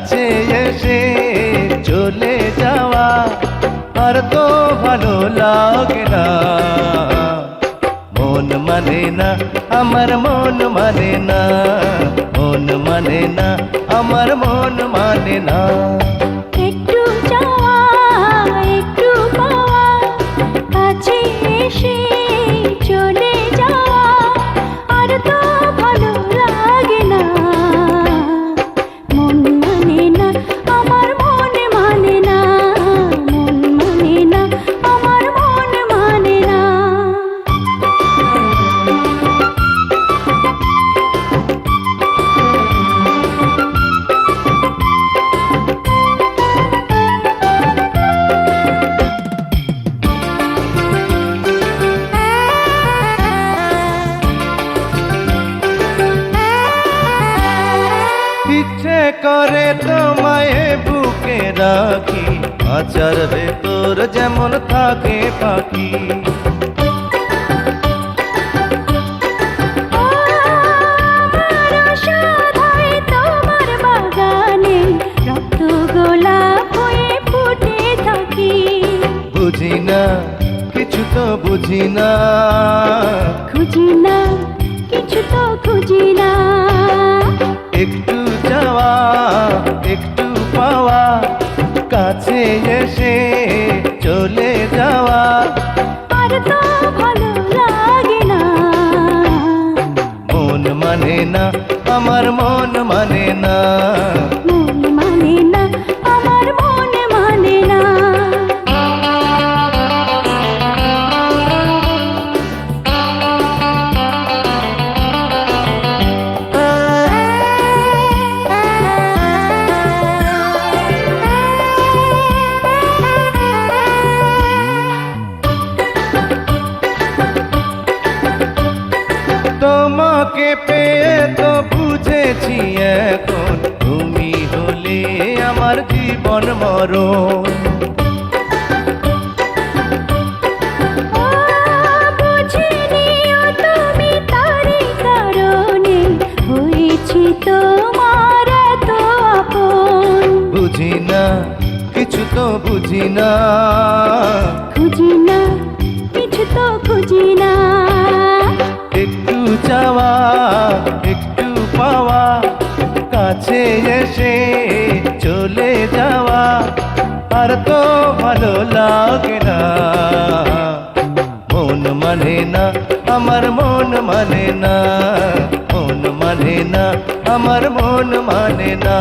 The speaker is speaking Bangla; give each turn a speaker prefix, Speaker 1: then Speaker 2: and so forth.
Speaker 1: কাছে এসে চলে যাওয়া আর তো ভালো লাগে না। মন মানে না, আমার মন মানে না, মন মানে না, আমার মন মানে না।
Speaker 2: একটু যাওয়া একটু পাওয়া, কাছে এসে চলে যাওয়া আর তো ভালো লাগে না। মন মানে না, আমার মন মানে না, মন মানে না, আমার মন মানে না।
Speaker 1: ইচ্ছে করে তোমায় বুকে রাখি, আচার ভেতর যেমন থাকে পাখি।
Speaker 2: আমার আশা ধায় তোমার বাগানে রক্ত গোলাপ হয়ে ফুটে থাকি।
Speaker 1: বুঝি না, কিছু তো বুঝি না,
Speaker 2: খুঁজি না, কিছু তো খুঁজি না।
Speaker 1: একটু যাওয়া একটু পাওয়া, কাছে এসে চলে যাওয়া
Speaker 2: আর তো ভালো লাগে না।
Speaker 1: মন মানে না, আমার মন মানে না।
Speaker 2: মন মানে না, আমার মন মানে না।
Speaker 1: তোমাকে পেয়ে তো বুঝেছি এখন, তুমি হলে আমার জীবন মরণ।
Speaker 2: বুঝিনিও তুমি তারই কারণে হয়েছি তোমার এত আপন।
Speaker 1: বুঝি না, কিছু তো বুঝি না,
Speaker 2: খুঁজি না, কিছু তো খুঁজি না।
Speaker 1: একটু যাওয়া একটু পাওয়া, কাছে এসে চলে যাওয়া আর তো ভালো লাগে না। মন মানে না, আমার মন মানে না, মন মানে না, আমার মন মানে না।